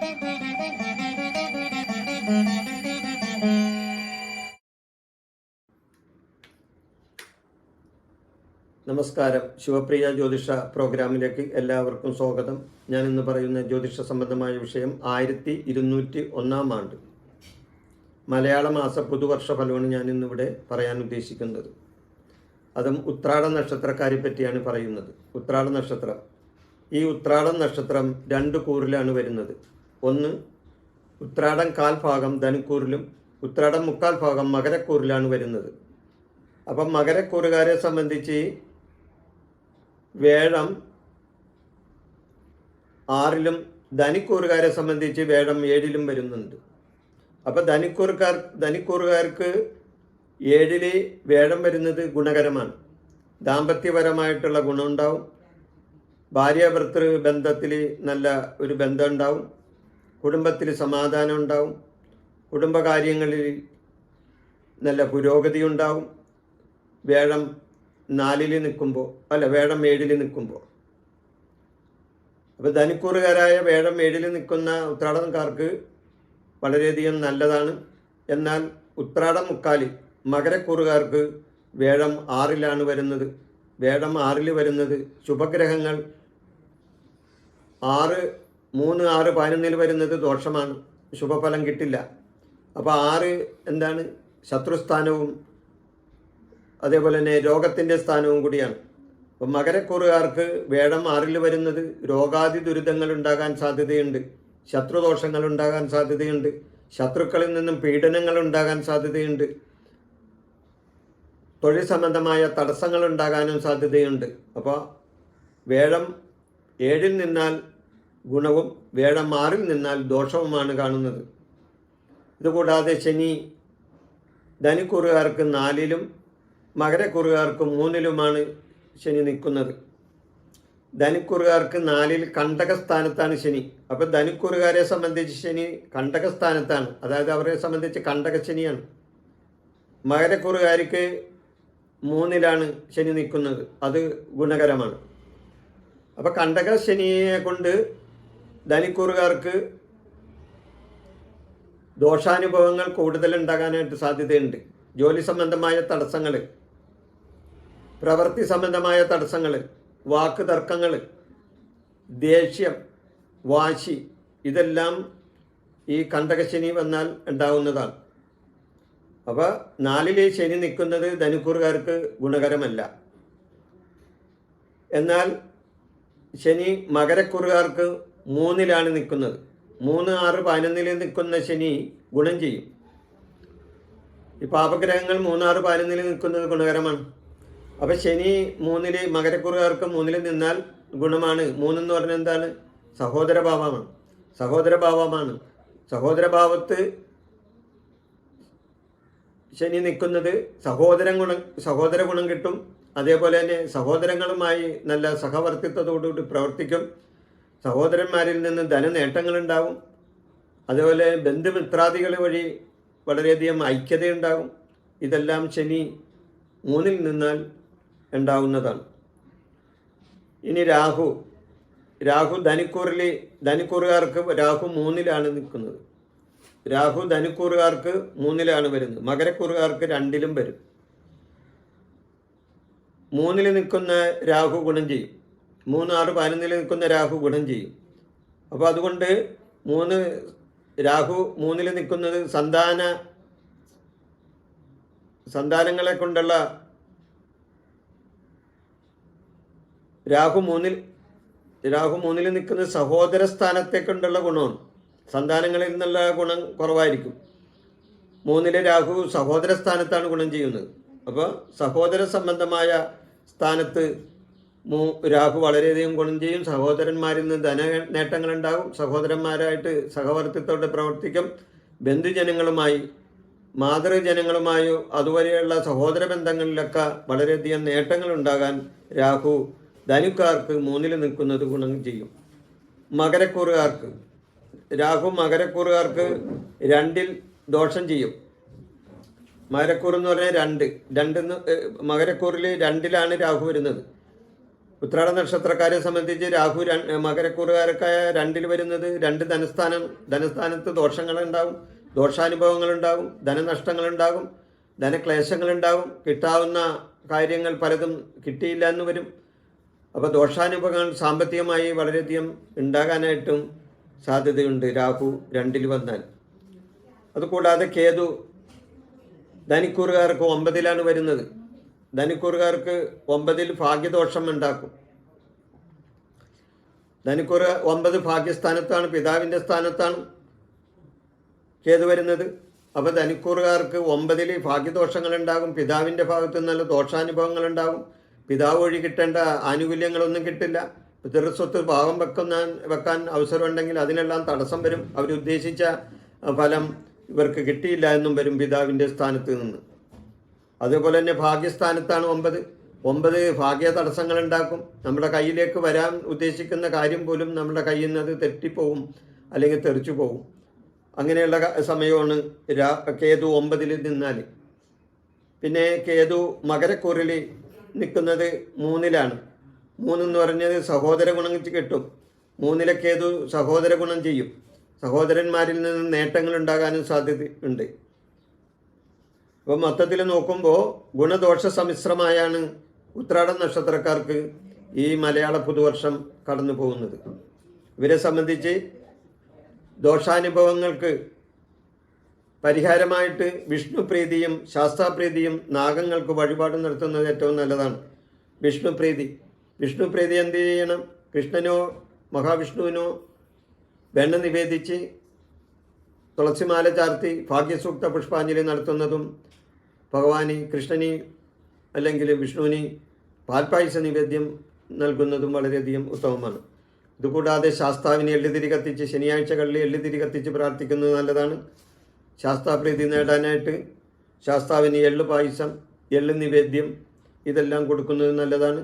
നമസ്കാരം. ശിവപ്രിയ ജ്യോതിഷ പ്രോഗ്രാമിലേക്ക് എല്ലാവർക്കും സ്വാഗതം. ഞാൻ ഇന്ന് പറയുന്ന ജ്യോതിഷ സംബന്ധമായ വിഷയം 1201 ആണ്ട് മലയാള മാസ പുതുവർഷ ഫലമാണ് ഞാൻ ഇന്നിവിടെ പറയാൻ ഉദ്ദേശിക്കുന്നത്. അതും ഉത്രാട നക്ഷത്രക്കാരെ പറ്റിയാണ് പറയുന്നത്. ഉത്രാട നക്ഷത്രം, ഈ ഉത്രാടം നക്ഷത്രം 2 കൂറിലാണ് വരുന്നത്. ഒന്ന്, ഉത്രാടം 1/4 ഭാഗം ധനുക്കൂറിലും ഉത്രാടം 3/4 ഭാഗം മകരക്കൂറിലാണ് വരുന്നത്. അപ്പം മകരക്കൂറുകാരെ സംബന്ധിച്ച് വേഴം 6ലും ധനിക്കൂറുകാരെ സംബന്ധിച്ച് വേഴം 7ലും വരുന്നുണ്ട്. അപ്പം ധനിക്കൂറുകാർക്ക് 7ല് വേഴം വരുന്നത് ഗുണകരമാണ്. ദാമ്പത്യപരമായിട്ടുള്ള ഗുണമുണ്ടാവും. ഭാര്യാഭർത്തൃ ബന്ധത്തിൽ നല്ല ഒരു ബന്ധം ഉണ്ടാവും. കുടുംബത്തിൽ സമാധാനം ഉണ്ടാവും. കുടുംബകാര്യങ്ങളിൽ നല്ല പുരോഗതി ഉണ്ടാവും. വേഴം 4ൽ നിൽക്കുമ്പോൾ വേഴം 7ൽ നിൽക്കുമ്പോൾ. അപ്പോൾ ധനിക്കൂറുകാരായ വേഴം 7ൽ നിൽക്കുന്ന ഉത്രാടംകാർക്ക് വളരെയധികം നല്ലതാണ്. എന്നാൽ ഉത്രാടം 3/4 മകരക്കൂറുകാർക്ക് വേഴം 6ലാണ് വരുന്നത്. വേഴം 6ൽ വരുന്നത് ശുഭഗ്രഹങ്ങൾ 3, 6, 11 വരുന്നത് ദോഷമാണ്, ശുഭഫലം കിട്ടില്ല. അപ്പോൾ 6 എന്താണ്? ശത്രുസ്ഥാനവും അതേപോലെ തന്നെ രോഗത്തിൻ്റെ സ്ഥാനവും കൂടിയാണ്. അപ്പം മകരക്കൂറുകാർക്ക് വേഴം 6ൽ വരുന്നത് രോഗാദി ദുരിതങ്ങൾ ഉണ്ടാകാൻ സാധ്യതയുണ്ട്, ശത്രുദോഷങ്ങൾ ഉണ്ടാകാൻ സാധ്യതയുണ്ട്, ശത്രുക്കളിൽ നിന്നും പീഡനങ്ങൾ ഉണ്ടാകാൻ സാധ്യതയുണ്ട്, തൊഴിൽ സംബന്ധമായ തടസ്സങ്ങൾ ഉണ്ടാകാനും സാധ്യതയുണ്ട്. അപ്പോൾ വേഴം 7ൽ നിന്നാൽ ഗുണവും വേഴം 6ൽ നിന്നാൽ ദോഷവുമാണ് കാണുന്നത്. ഇതുകൂടാതെ ശനി ധനിക്കൂറുകാർക്ക് 4ലും മകരക്കൂറുകാർക്ക് 3ലുമാണ് ശനി നിൽക്കുന്നത്. ധനിക്കൂറുകാർക്ക് 4ൽ കണ്ടകസ്ഥാനത്താണ് ശനി. അപ്പം ധനിക്കൂറുകാരെ സംബന്ധിച്ച് ശനി കണ്ടകസ്ഥാനത്താണ്, അതായത് അവരെ സംബന്ധിച്ച് കണ്ടകശനിയാണ്. മകരക്കൂറുകാർക്ക് 3ലാണ് ശനി നിൽക്കുന്നത്, അത് ഗുണകരമാണ്. അപ്പം കണ്ടകശനിയെ കൊണ്ട് ധനിക്കൂറുകാർക്ക് ദോഷാനുഭവങ്ങൾ കൂടുതൽ ഉണ്ടാകാനായിട്ട് സാധ്യതയുണ്ട്. ജോലി സംബന്ധമായ തടസ്സങ്ങൾ, പ്രവൃത്തി സംബന്ധമായ തടസ്സങ്ങൾ, വാക്ക് തർക്കങ്ങൾ, ദേഷ്യം, വാശി, ഇതെല്ലാം ഈ കണ്ടകശനി വന്നാൽ ഉണ്ടാവുന്നതാണ്. അപ്പോൾ 4ൽ ശനി നിൽക്കുന്നത് ധനുക്കൂറുകാർക്ക് ഗുണകരമല്ല. എന്നാൽ ശനി മകരക്കൂറുകാർക്ക് 3ലാണ് നിൽക്കുന്നത്. 3, 6, 11 നിൽക്കുന്ന ശനി ഗുണം ചെയ്യും. ഈ പാപഗ്രഹങ്ങൾ 3, 6, 11 നിൽക്കുന്നത് ഗുണകരമാണ്. അപ്പം ശനി 3ൽ മകരക്കൂറുകാർക്ക് 3ൽ നിന്നാൽ ഗുണമാണ്. 3 എന്ന് പറഞ്ഞാൽ എന്താണ്? സഹോദരഭാവമാണ്. സഹോദരഭാവത്ത് ശനി നിൽക്കുന്നത് സഹോദര ഗുണം കിട്ടും. അതേപോലെ തന്നെ സഹോദരങ്ങളുമായി നല്ല സഹവർത്തിത്വത്തോടുകൂടി പ്രവർത്തിക്കും. സഹോദരന്മാരിൽ നിന്ന് ധനനേട്ടങ്ങളുണ്ടാവും. അതുപോലെ ബന്ധുമിത്രാദികൾ വഴി വളരെയധികം ഐക്യതയുണ്ടാകും. ഇതെല്ലാം ശനി 3ൽ നിന്നാൽ ഉണ്ടാവുന്നതാണ്. ഇനി രാഹു ധനിക്കൂറുകാർക്ക് രാഹു 3ലാണ് നിൽക്കുന്നത്. രാഹു ധനിക്കൂറുകാർക്ക് 3ലാണ് വരുന്നത്. മകരക്കൂറുകാർക്ക് 2ലും വരും. 3ൽ നിൽക്കുന്ന രാഹു ഗുണം ചെയ്യും. 3, 6, 11 നിൽക്കുന്ന രാഹു ഗുണം ചെയ്യും. അപ്പോൾ അതുകൊണ്ട് രാഹു 3ൽ നിൽക്കുന്നത് സന്താനങ്ങളെ കൊണ്ടുള്ള രാഹു 3ൽ നിൽക്കുന്നത് സഹോദര സ്ഥാനത്തെ കൊണ്ടുള്ള ഗുണമാണ്. സന്താനങ്ങളിൽ നിന്നുള്ള ഗുണം കുറവായിരിക്കും. 3ലെ രാഹു സഹോദര സ്ഥാനത്താണ് ഗുണം ചെയ്യുന്നത്. അപ്പോൾ സഹോദര സംബന്ധമായ സ്ഥാനത്ത് രാഹു വളരെയധികം ഗുണം ചെയ്യും. സഹോദരന്മാരിൽ നിന്ന് നേട്ടങ്ങളുണ്ടാകും. സഹോദരന്മാരായിട്ട് സഹവർത്തിത്തോടെ പ്രവർത്തിക്കും. ബന്ധുജനങ്ങളുമായി, മാതൃജനങ്ങളുമായോ അതുവരെയുള്ള സഹോദര ബന്ധങ്ങളിലൊക്കെ വളരെയധികം നേട്ടങ്ങൾ ഉണ്ടാകാൻ രാഹു ധനുക്കാർക്ക് 3ൽ നിൽക്കുന്നത് ഗുണം ചെയ്യും. രാഹു മകരക്കൂറുകാർക്ക് 2ൽ ദോഷം ചെയ്യും. മകരക്കൂർ എന്ന് പറഞ്ഞാൽ 2 മകരക്കൂറിൽ 2ലാണ് രാഹു വരുന്നത്. ഉത്രാട നക്ഷത്രക്കാരെ സംബന്ധിച്ച് രാഹു മകരക്കൂറുകാരൊക്കെ 2-ൽ വരുന്നത് 2 ധനസ്ഥാനത്ത് ദോഷങ്ങളുണ്ടാവും, ദോഷാനുഭവങ്ങളുണ്ടാകും, ധനനഷ്ടങ്ങളുണ്ടാകും, ധനക്ലേശങ്ങളുണ്ടാകും, കിട്ടാവുന്ന കാര്യങ്ങൾ പലതും കിട്ടിയില്ല എന്ന് വരും. അപ്പോൾ ദോഷാനുഭവങ്ങൾ സാമ്പത്തികമായി വളരെയധികം ഉണ്ടാകാനായിട്ടും സാധ്യതയുണ്ട് രാഹു 2-ൽ വന്നാൽ. അതുകൂടാതെ കേതു ധനിക്കൂറുകാർക്ക് 9-ലാണ് വരുന്നത്. ധനിക്കൂറുകാർക്ക് 9-ൽ ഭാഗ്യദോഷം ഉണ്ടാക്കും. ധനിക്കൂറ് 9 ഭാഗ്യസ്ഥാനത്താണ്, പിതാവിൻ്റെ സ്ഥാനത്താണ് കേതു വരുന്നത്. അപ്പോൾ ധനിക്കൂറുകാർക്ക് 9-ൽ ഭാഗ്യദോഷങ്ങളുണ്ടാകും, പിതാവിൻ്റെ ഭാഗത്തു നിന്നുള്ള ദോഷാനുഭവങ്ങളുണ്ടാകും, പിതാവ് വഴി കിട്ടേണ്ട ആനുകൂല്യങ്ങളൊന്നും കിട്ടില്ല. പിതൃസ്വത്ത് ഭാഗം വെക്കാൻ അവസരമുണ്ടെങ്കിൽ അതിനെല്ലാം തടസ്സം വരും. അവരുദ്ദേശിച്ച ഫലം ഇവർക്ക് കിട്ടിയില്ല എന്നും വരും പിതാവിൻ്റെ സ്ഥാനത്ത് നിന്ന്. അതുപോലെ തന്നെ ഭാഗ്യസ്ഥാനത്താണ് 9 ഭാഗ്യ തടസ്സങ്ങൾ ഉണ്ടാക്കും. നമ്മുടെ കയ്യിലേക്ക് വരാൻ ഉദ്ദേശിക്കുന്ന കാര്യം പോലും നമ്മുടെ കയ്യിൽ നിന്ന് അത് തെറ്റിപ്പോവും, അല്ലെങ്കിൽ തെറിച്ചു പോകും. അങ്ങനെയുള്ള സമയമാണ് കേതു 9-ൽ നിന്നാൽ. പിന്നെ കേതു മകരക്കൂറിൽ നിൽക്കുന്നത് 3-ലാണ്. 3 എന്ന് പറഞ്ഞത് സഹോദര ഗുണം കിട്ടും. 3-ലെ കേതു സഹോദര ഗുണം ചെയ്യും. സഹോദരന്മാരിൽ നിന്ന് നേട്ടങ്ങൾ ഉണ്ടാകാനും സാധ്യതയുണ്ട്. അപ്പോൾ മൊത്തത്തിൽ നോക്കുമ്പോൾ ഗുണദോഷ സമ്മിശ്രമായാണ് ഉത്രാട നക്ഷത്രക്കാർക്ക് ഈ മലയാള പുതുവർഷം കടന്നു പോകുന്നത്. ഇവരെ സംബന്ധിച്ച് ദോഷാനുഭവങ്ങൾക്ക് പരിഹാരമായിട്ട് വിഷ്ണുപ്രീതിയും ശാസ്താപ്രീതിയും നാഗങ്ങൾക്ക് വഴിപാട് നടത്തുന്നത് ഏറ്റവും നല്ലതാണ്. വിഷ്ണുപ്രീതി എന്ത് ചെയ്യണം? കൃഷ്ണനോ മഹാവിഷ്ണുവിനോ വെണ്ണ നിവേദിച്ച് തുളസിമാല ചാർത്തി ഭാഗ്യസൂക്ത പുഷ്പാഞ്ജലി നടത്തുന്നതും, ഭഗവാന് കൃഷ്ണന് അല്ലെങ്കിൽ വിഷ്ണുവിന് പാൽപ്പായസ നിവേദ്യം നൽകുന്നതും വളരെയധികം ഉത്തമമാണ്. ഇതുകൂടാതെ ശാസ്താവിന് എള്ളുതിരി കത്തിച്ച് ശനിയാഴ്ചകളിൽ എള്ളുതിരി കത്തിച്ച് പ്രാർത്ഥിക്കുന്നത് നല്ലതാണ്. ശാസ്താപ്രീതി നേടാനായിട്ട് ശാസ്താവിന് എള്ളു പായസം, എള്ളു നിവേദ്യം ഇതെല്ലാം കൊടുക്കുന്നത് നല്ലതാണ്.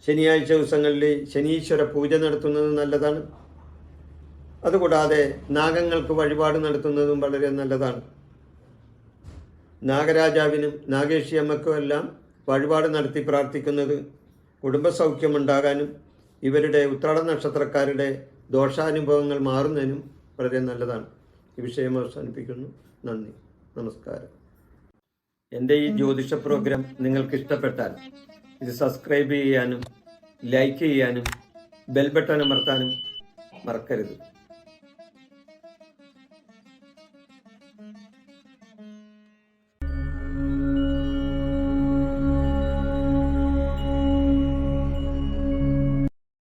ശനിയാഴ്ച ദിവസങ്ങളിൽ ശനീശ്വര പൂജ നടത്തുന്നത് നല്ലതാണ്. അതുകൂടാതെ നാഗങ്ങൾക്ക് വഴിപാട് നടത്തുന്നതും വളരെ നല്ലതാണ്. നാഗരാജാവിനും നാഗേശിയമ്മയ്ക്കും എല്ലാം വഴിപാട് നടത്തി പ്രാർത്ഥിക്കുന്നത് കുടുംബസൗഖ്യമുണ്ടാകാനും ഇവരുടെ ഉത്രാട നക്ഷത്രക്കാരുടെ ദോഷാനുഭവങ്ങൾ മാറുന്നതിനും വളരെ നല്ലതാണ്. ഈ വിഷയം അവസാനിപ്പിക്കുന്നു. നന്ദി, നമസ്കാരം. എൻ്റെ ഈ ജ്യോതിഷ പ്രോഗ്രാം നിങ്ങൾക്ക് ഇഷ്ടപ്പെട്ടാൽ ഇത് സബ്സ്ക്രൈബ് ചെയ്യാനും ലൈക്ക് ചെയ്യാനും ബെൽ ബട്ടൺ അമർത്താനും മറക്കരുത്.